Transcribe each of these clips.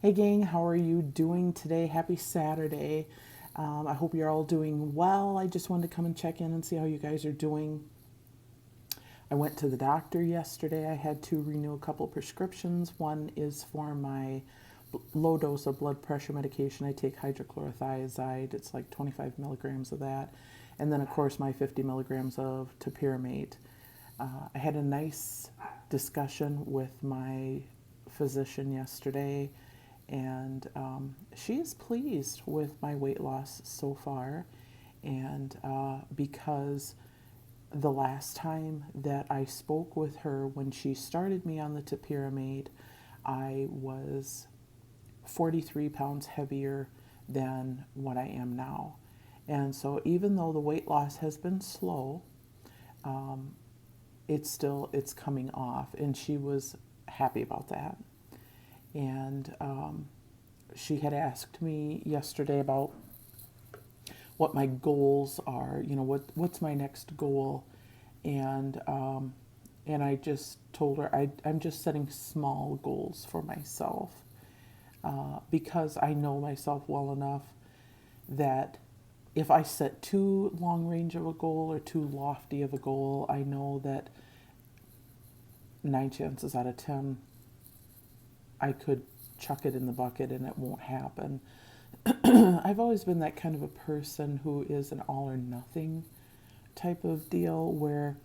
Hey gang, how are you doing today? Happy Saturday. I hope you're all doing well. I just wanted to come and check in and see how you guys are doing. I went to the doctor yesterday. I had to renew a couple prescriptions. One is for my low dose of blood pressure medication. I take hydrochlorothiazide. It's like 25 milligrams of that. And then, of course, my 50 milligrams of Topiramate. I had a nice discussion with my physician yesterday, and she is pleased with my weight loss so far. And because the last time that I spoke with her when she started me on the Topiramate, I was 43 pounds heavier than what I am now. And so even though the weight loss has been slow, it's coming off, and she was happy about that. And she had asked me yesterday about what my goals are. You know, what's my next goal, and I just told her I'm just setting small goals for myself, because I know myself well enough that if I set too long range of a goal or too lofty of a goal, I know that 9 chances out of 10 I could chuck it in the bucket and it won't happen. I've always been that kind of a person who is an all or nothing type of deal, where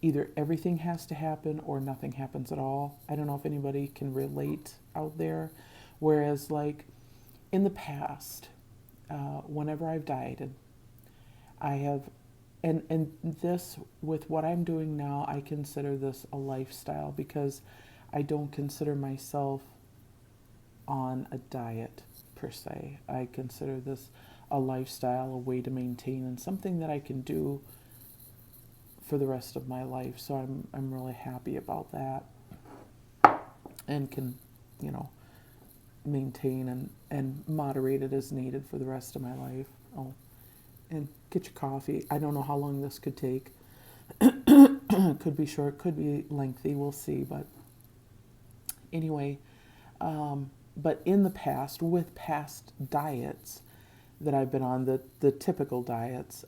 either everything has to happen or nothing happens at all. I don't know if anybody can relate out there. Whereas, like, in the past, whenever I've dieted, I have, and this, with what I'm doing now, I consider this a lifestyle, because I don't consider myself on a diet per se. I consider this a lifestyle, a way to maintain, and something that I can do for the rest of my life. So I'm really happy about that, and can, you know, maintain and moderate it as needed for the rest of my life. Oh, and get your coffee. I don't know how long this could take. Could be short, could be lengthy. We'll see. But anyway, but in the past, with past diets that I've been on, the typical diets,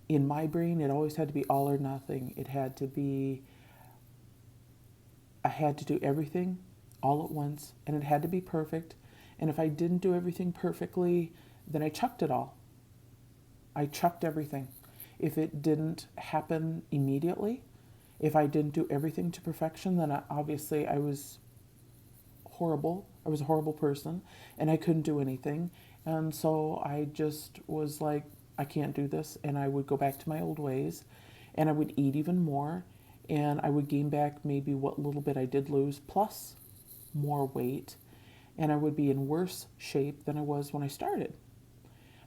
in my brain, it always had to be all or nothing. It had to be, I had to do everything all at once, and it had to be perfect. And if I didn't do everything perfectly, then I chucked it all. I chucked everything. If it didn't happen immediately, if I didn't do everything to perfection, then obviously I was horrible. I was a horrible person, and I couldn't do anything. And so I just was like, I can't do this. And I would go back to my old ways, and I would eat even more, and I would gain back maybe what little bit I did lose, plus more weight, and I would be in worse shape than I was when I started.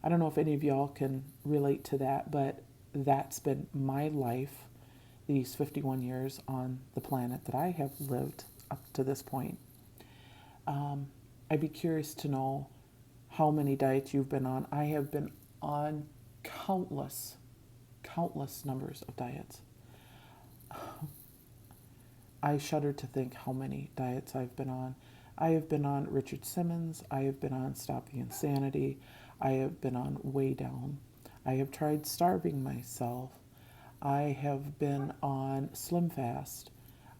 I don't know if any of y'all can relate to that, but that's been my life these 51 years on the planet that I have lived up to this point. I'd be curious to know how many diets you've been on. I have been on countless numbers of diets. I shudder to think how many diets I've been on. I have been on Richard Simmons. I have been on Stop the Insanity. I have been on Way Down. I have tried starving myself. I have been on Slim Fast.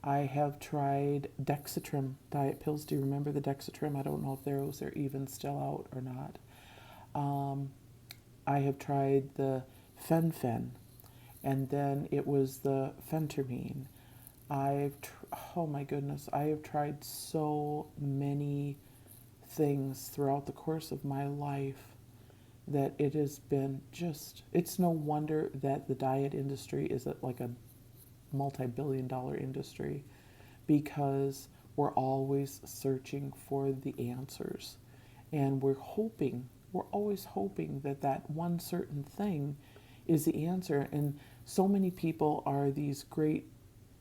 I have tried Dexatrim diet pills. Do you remember the Dexatrim? I don't know if those are even still out or not. I have tried the Fen-Phen, and then it was the Phentermine. Oh my goodness, I have tried so many things throughout the course of my life that it has been just, it's no wonder that the diet industry is like a multi-billion-dollar industry, because we're always searching for the answers, and we're always hoping that that one certain thing is the answer. And so many people are these great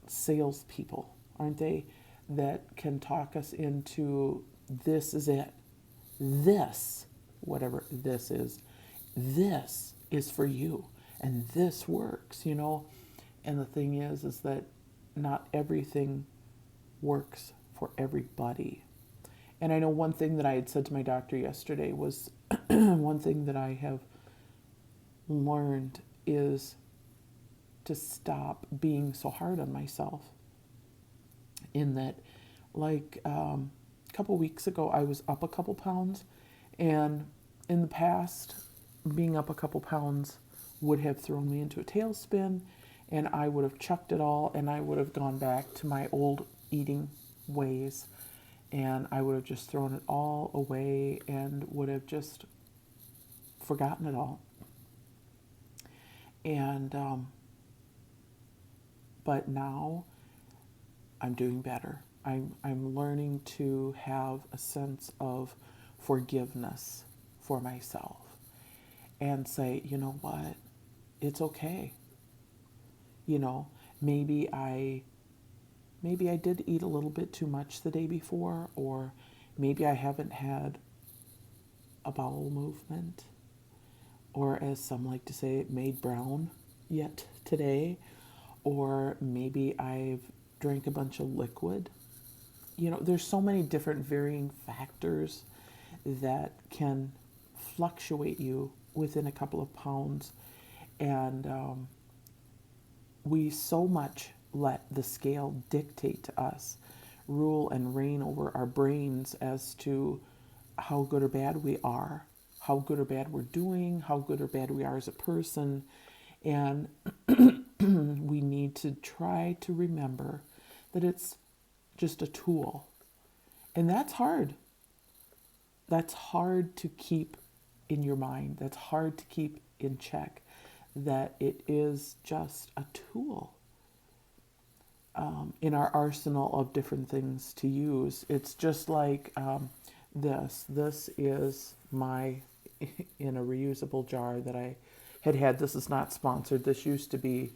salespeople, aren't they, that can talk us into, this is it, this, whatever this is for you, and this works, you know. And the thing is that not everything works for everybody. And I know one thing that I had said to my doctor yesterday was one thing that I have learned is to stop being so hard on myself. In that, like a couple weeks ago, I was up a couple pounds, and in the past, being up a couple pounds would have thrown me into a tailspin, and I would have chucked it all, and I would have gone back to my old eating ways, and I would have just thrown it all away and would have just forgotten it all. And but now I'm doing better. I'm learning to have a sense of forgiveness for myself and say, you know what, it's okay. You know, maybe I did eat a little bit too much the day before, or maybe I haven't had a bowel movement, or as some like to say, made brown yet today, or maybe I've drank a bunch of liquid. You know, there's so many different varying factors that can fluctuate you within a couple of pounds. And we so much let the scale dictate to us, rule and reign over our brains as to how good or bad we are, how good or bad we're doing, how good or bad we are as a person. And we need to try to remember that it's just a tool. And that's hard. That's hard to keep in your mind. That's hard to keep in check, that it is just a tool in our arsenal of different things to use. It's just like this. This is my, in a reusable jar that I had. This is not sponsored. This used to be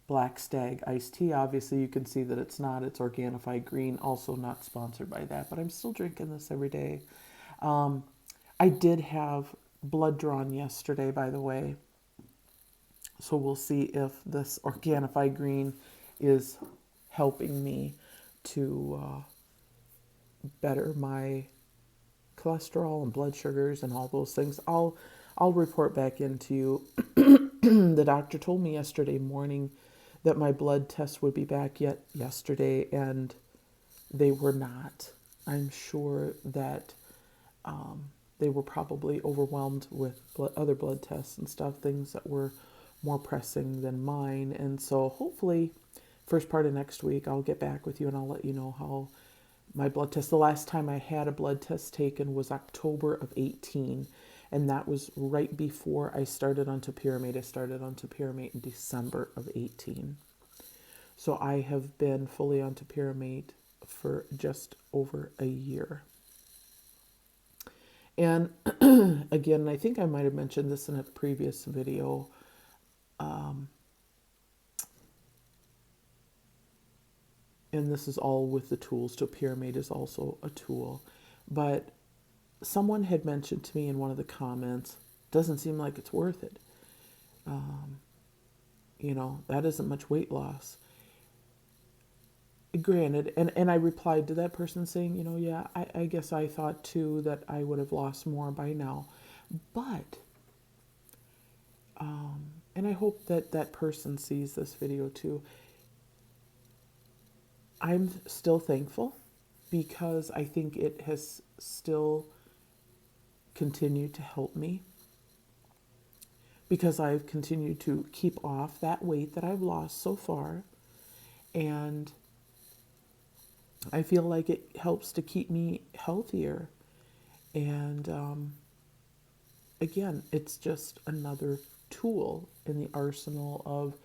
Black Stag iced tea. Obviously, you can see that it's not. It's Organifi Green, also not sponsored by that, but I'm still drinking this every day. I did have blood drawn yesterday, by the way, so we'll see if this Organifi Green is helping me to better my cholesterol and blood sugars and all those things. I'll report back into you. The doctor told me yesterday morning that my blood tests would be back yet yesterday, and they were not. I'm sure that they were probably overwhelmed with other blood tests and stuff, things that were more pressing than mine. And so hopefully first part of next week, I'll get back with you and I'll let you know how my blood test. The last time I had a blood test taken was October of 18. And that was right before I started on Topiramate. I started on Topiramate in December of 18. So I have been fully on Topiramate for just over a year. And again, I think I might have mentioned this in a previous video. And this is all with the tools. Topiramate is also a tool. But someone had mentioned to me in one of the comments, doesn't seem like it's worth it. You know, that isn't much weight loss. Granted, and I replied to that person saying, you know, yeah, I guess I thought too that I would have lost more by now. But, and I hope that that person sees this video too. I'm still thankful because I think it has still continued to help me, because I've continued to keep off that weight that I've lost so far, and I feel like it helps to keep me healthier. And again, it's just another tool in the arsenal of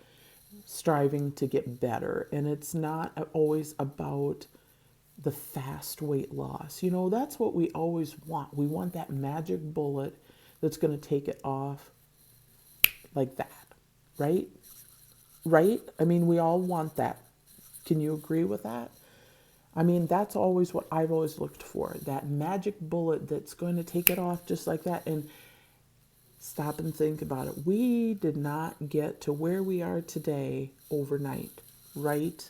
striving to get better. And it's not always about the fast weight loss. You know, that's what we always want. We want that magic bullet that's going to take it off like that, right? Right? I mean, we all want that. Can you agree with that? I mean, that's always what I've always looked for, that magic bullet that's going to take it off just like that. And stop and think about it. We did not get to where we are today overnight, right?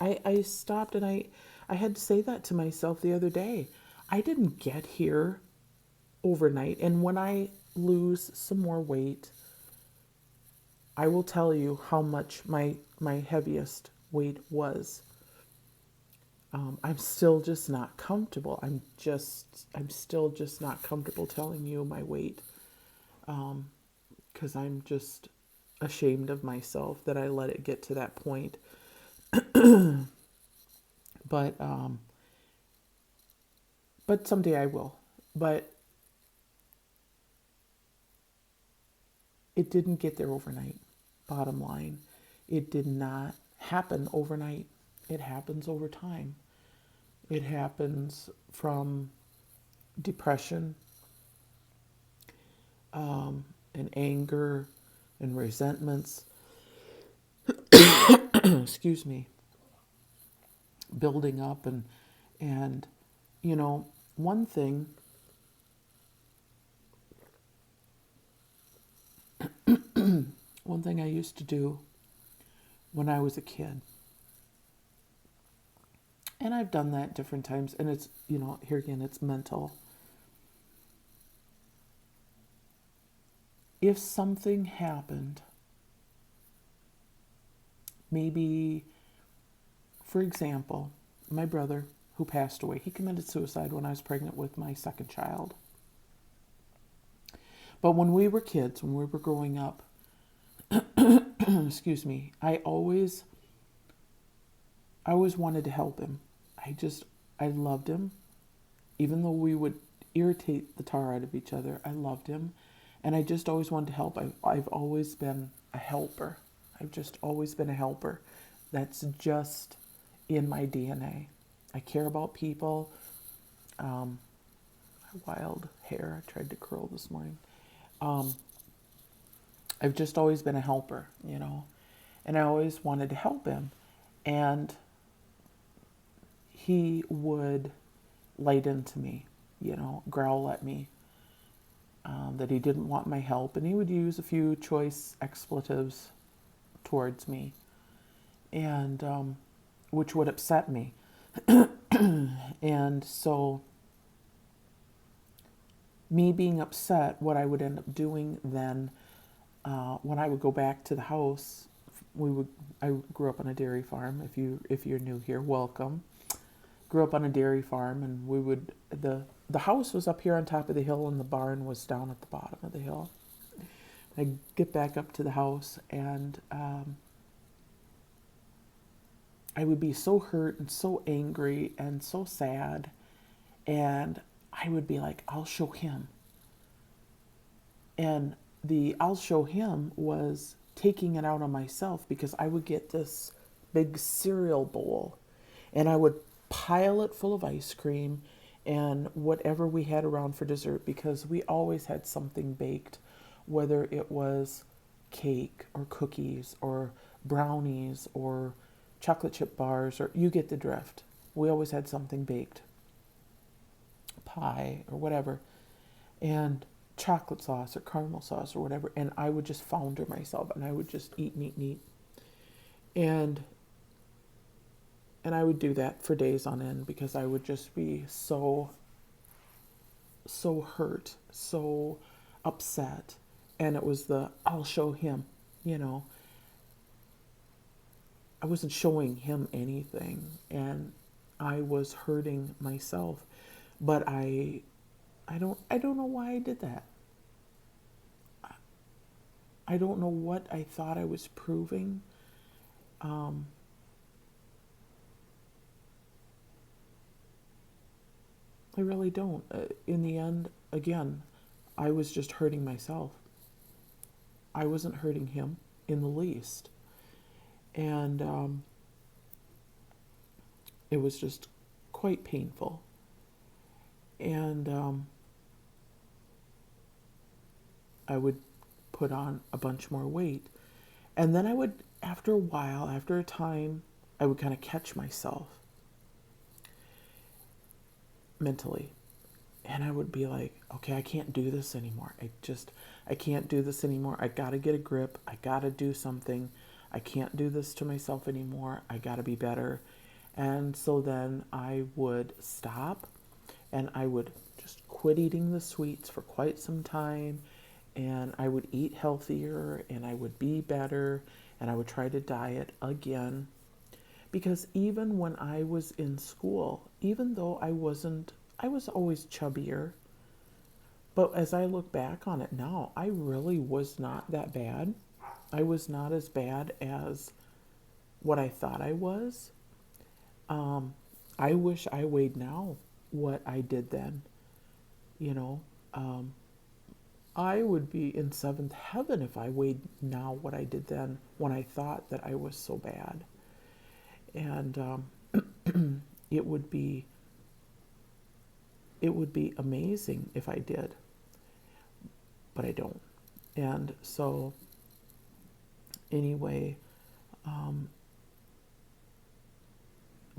I stopped and I I had to say that to myself the other day. I didn't get here overnight. And when I lose some more weight, I will tell you how much my heaviest weight was. I'm still just not comfortable. I'm still just not comfortable telling you my weight, because I'm just ashamed of myself that I let it get to that point. But but someday I will. But it didn't get there overnight. Bottom line, it did not happen overnight. It happens over time. It happens from depression, and anger and resentments, excuse me, building up. And you know, one thing, one thing I used to do when I was a kid, and I've done that different times, and it's, you know, here again, it's mental. If something happened, maybe, for example, my brother who passed away, he committed suicide when I was pregnant with my second child. But when we were kids, when we were growing up, excuse me, I always wanted to help him. I loved him. Even though we would irritate the tar out of each other, I loved him. And I just always wanted to help. I've always been a helper. I've just always been a helper. That's just in my DNA. I care about people. Wild hair. I tried to curl this morning. I've just always been a helper, you know. And I always wanted to help him. And he would light into me, you know, growl at me, that he didn't want my help. And he would use a few choice expletives towards me, and which would upset me. And so, me being upset, what I would end up doing then, when I would go back to the house, I grew up on a dairy farm. If you're new here, welcome. Grew up on a dairy farm, and the house was up here on top of the hill, and the barn was down at the bottom of the hill. I get back up to the house, and I would be so hurt and so angry and so sad, and I would be like, I'll show him. And the I'll show him was taking it out on myself, because I would get this big cereal bowl, and I would pile it full of ice cream and whatever we had around for dessert, because we always had something baked, whether it was cake or cookies or brownies or chocolate chip bars, or you get the drift. We always had something baked, pie or whatever, and chocolate sauce or caramel sauce or whatever, and I would just founder myself, and I would just eat and eat and eat. And I would do that for days on end, because I would just be so hurt, so upset. And it was I'll show him, you know. I wasn't showing him anything, and I was hurting myself. But I don't know why I did that. I don't know what I thought I was proving. I really don't. In the end, again, I was just hurting myself. I wasn't hurting him in the least. And it was just quite painful. And I would put on a bunch more weight. And then I would, after a while, after a time, I would kind of catch myself mentally. And I would be like, okay, I can't do this anymore. I can't do this anymore. I got to get a grip. I got to do something. I can't do this to myself anymore. I got to be better. And so then I would stop and I would just quit eating the sweets for quite some time, and I would eat healthier and I would be better, and I would try to diet again. Because even when I was in school, even though I was always chubbier, but as I look back on it now, I really was not that bad. I was not as bad as what I thought I was. Um, I wish I weighed now what I did then. You know, um, I would be in seventh heaven if I weighed now what I did then when I thought that I was so bad. And it would be it would be amazing if I did, but I don't. And so anyway, um,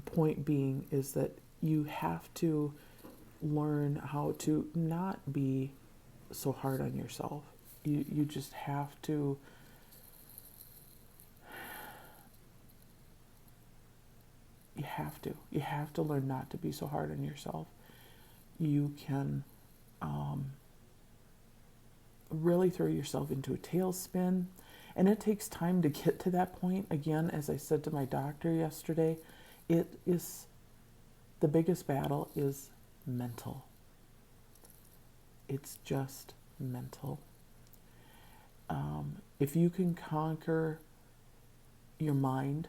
point being is that you have to learn how to not be so hard on yourself. You just have to you have to learn not to be so hard on yourself. You can really throw yourself into a tailspin, and it takes time to get to that point. Again, as I said to my doctor yesterday, it is the biggest battle is mental. It's just mental. If you can conquer your mind,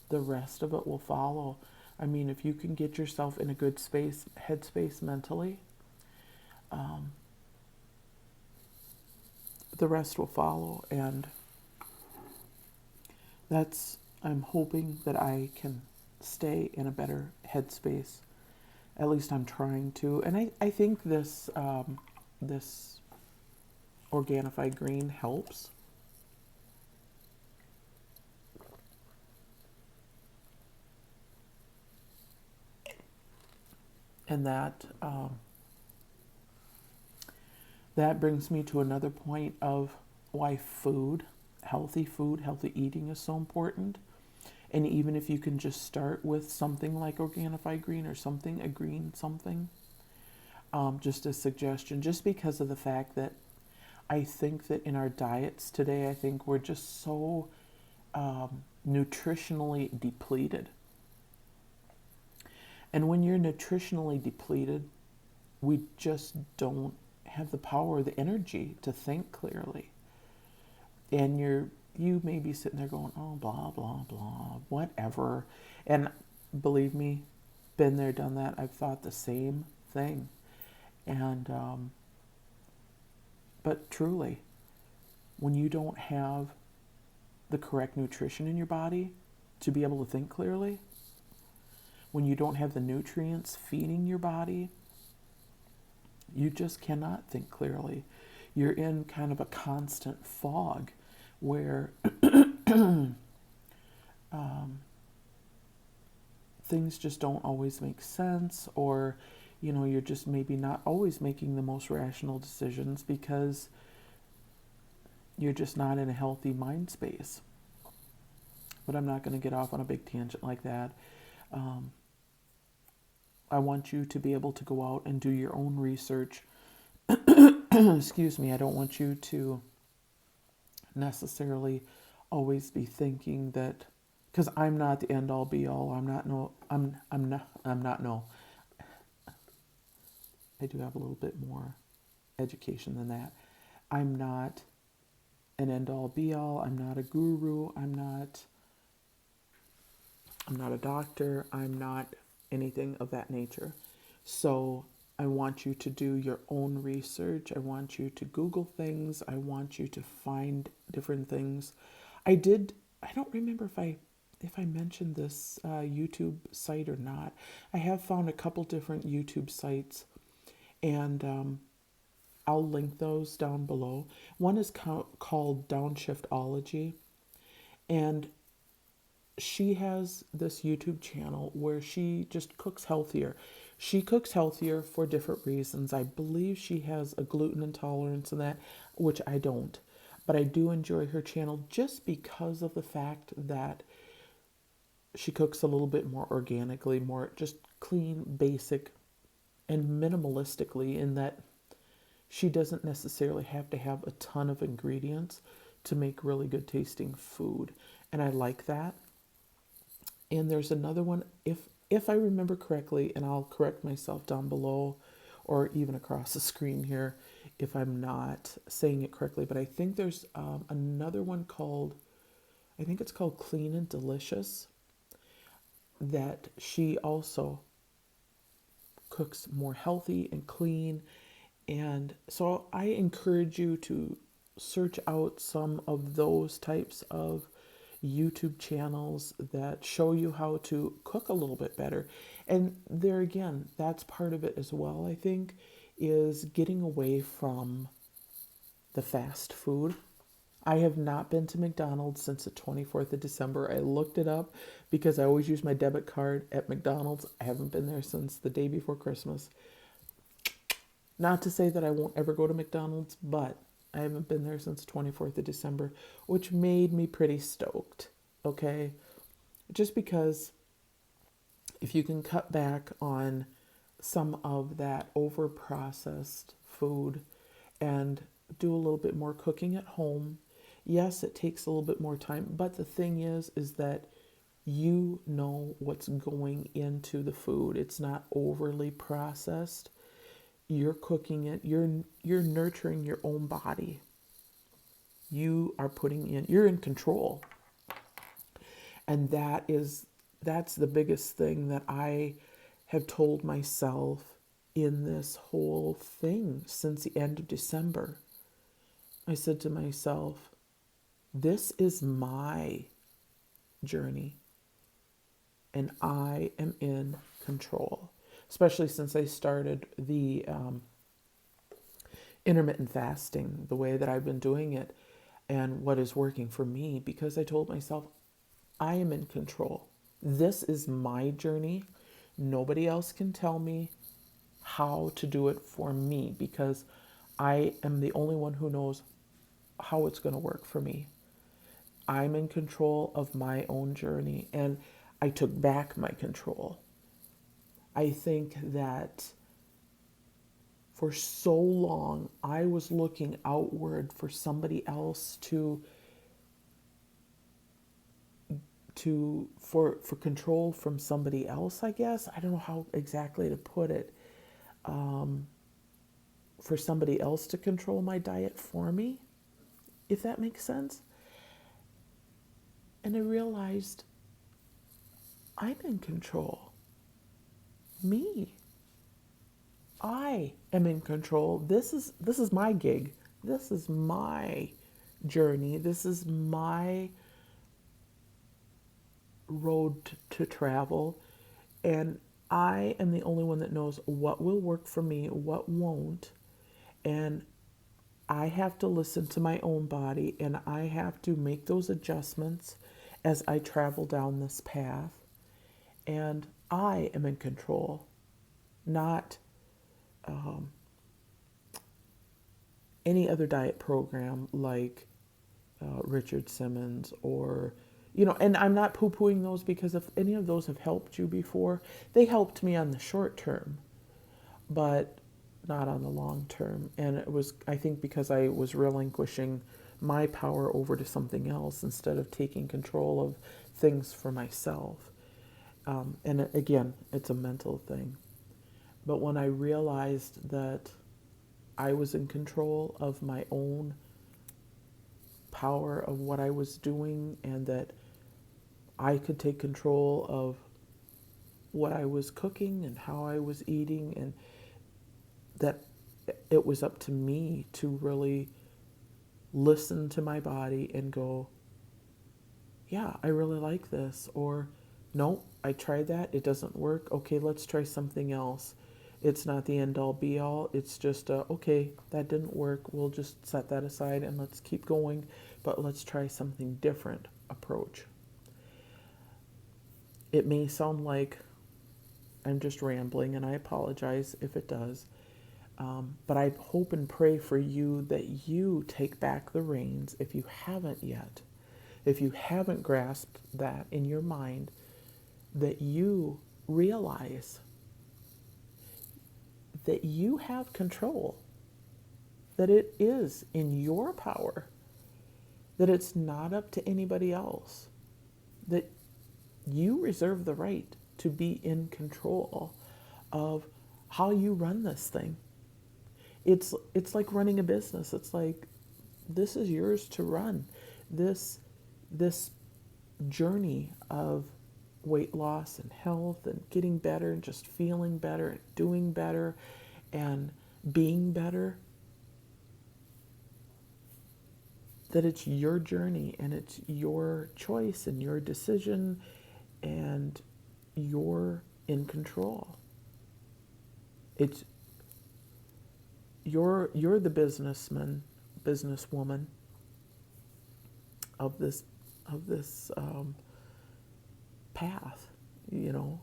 the rest of it will follow. I mean, if you can get yourself in a good space, headspace mentally, the rest will follow. And I'm hoping that I can stay in a better headspace. At least I'm trying to. And I think this Organifi green helps. And that brings me to another point of why healthy eating is so important. And even if you can just start with something like Organifi green or something, a green something, just a suggestion, just because of the fact that I think that in our diets today, I think we're just so nutritionally depleted. And when you're nutritionally depleted, we just don't have the power or the energy to think clearly. And you may be sitting there going, oh, blah, blah, blah, whatever. And believe me, been there, done that. I've thought the same thing. And, but truly, when you don't have the correct nutrition in your body to be able to think clearly, when you don't have the nutrients feeding your body, you just cannot think clearly. You're in kind of a constant fog where things just don't always make sense, or you're just maybe not always making the most rational decisions because you're just not in a healthy mind space. But I'm not going to get off on a big tangent like that. I want you to be able to go out and do your own research. Excuse me, I don't want you to necessarily always be thinking that, because I'm not the end all be all. I'm not no. I do have a little bit more education than that. I'm not an end all be all. I'm not a guru. I'm not a doctor. I'm not anything of that nature. So I want you to do your own research. I want you to Google things. I want you to find different things. I don't remember if I mentioned this YouTube site or not. I have found a couple different YouTube sites, and I'll link those down below. One is called Downshiftology, and she has this YouTube channel where she just cooks healthier. She cooks healthier for different reasons. I believe she has a gluten intolerance and that, which I don't. But I do enjoy her channel just because of the fact that she cooks a little bit more organically, more just clean, basic, and minimalistically, in that she doesn't necessarily have to have a ton of ingredients to make really good tasting food. And I like that. And there's another one, if I remember correctly, and I'll correct myself down below or even across the screen here if I'm not saying it correctly, but I think there's another one called, I think it's called Clean and Delicious, that she also cooks more healthy and clean. And so I encourage you to search out some of those types of YouTube channels that show you how to cook a little bit better. And there again, that's part of it as well, I think, is getting away from the fast food. I have not been to McDonald's since the 24th of December. I looked it up because I always use my debit card at McDonald's. I haven't been there since the day before Christmas. Not to say that I won't ever go to McDonald's, but I haven't been there since 24th of December, which made me pretty stoked, okay? Just because if you can cut back on some of that over-processed food and do a little bit more cooking at home, yes, it takes a little bit more time, but the thing is that you know what's going into the food. It's not overly processed. You're cooking it, you're nurturing your own body. You are you're in control. And that's the biggest thing that I have told myself in this whole thing since the end of December. I said to myself, this is my journey and I am in control. Especially since I started the intermittent fasting, the way that I've been doing it and what is working for me, because I told myself, I am in control. This is my journey. Nobody else can tell me how to do it for me, because I am the only one who knows how it's going to work for me. I'm in control of my own journey, and I took back my control. I think that for so long, I was looking outward for somebody else for control from somebody else, I guess. I don't know how exactly to put it. For somebody else to control my diet for me, if that makes sense. And I realized I'm in control. Me. I am in control. This is my gig. This is my journey. This is my road to travel. And I am the only one that knows what will work for me, what won't. And I have to listen to my own body, and I have to make those adjustments as I travel down this path. And I am in control, not any other diet program like Richard Simmons or, and I'm not poo-pooing those, because if any of those have helped you before, they helped me on the short term, but not on the long term. And it was, I think, because I was relinquishing my power over to something else instead of taking control of things for myself. And again, it's a mental thing. But when I realized that I was in control of my own power of what I was doing, and that I could take control of what I was cooking and how I was eating, and that it was up to me to really listen to my body and go, yeah, I really like this, or no, I tried that, it doesn't work, okay, let's try something else. It's not the end all be all. It's just, okay, that didn't work. We'll just set that aside and let's keep going, but let's try something different approach. It may sound like I'm just rambling, and I apologize if it does. But I hope and pray for you that you take back the reins if you haven't yet. If you haven't grasped that in your mind, that you realize that you have control, that it is in your power, that it's not up to anybody else, that you reserve the right to be in control of how you run this thing. It's like running a business. It's like, this is yours to run. This journey of weight loss and health and getting better and just feeling better and doing better and being better, that it's your journey and it's your choice and your decision and you're in control. It's you're the businessman, businesswoman of this path, you know.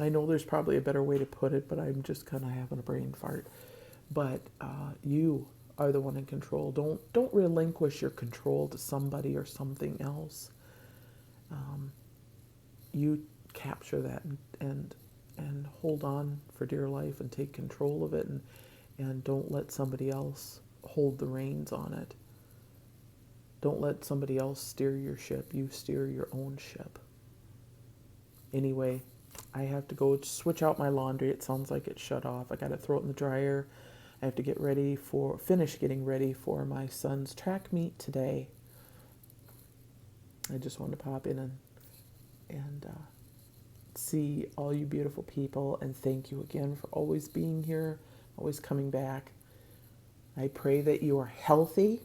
I know there's probably a better way to put it, but I'm just kind of having a brain fart. But you are the one in control. Don't relinquish your control to somebody or something else. You capture that and hold on for dear life and take control of it, and don't let somebody else hold the reins on it. Don't let somebody else steer your ship. You steer your own ship. Anyway, I have to go switch out my laundry. It sounds like it's shut off. I got to throw it in the dryer. I have to finish getting ready for my son's track meet today. I just wanted to pop in and see all you beautiful people, and thank you again for always being here, always coming back. I pray that you are healthy,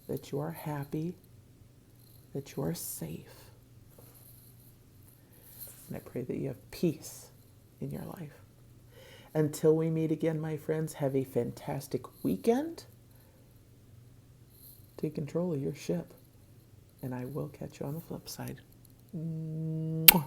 that you are happy, that you are safe. And I pray that you have peace in your life. Until we meet again, my friends, have a fantastic weekend. Take control of your ship. And I will catch you on the flip side. Mwah.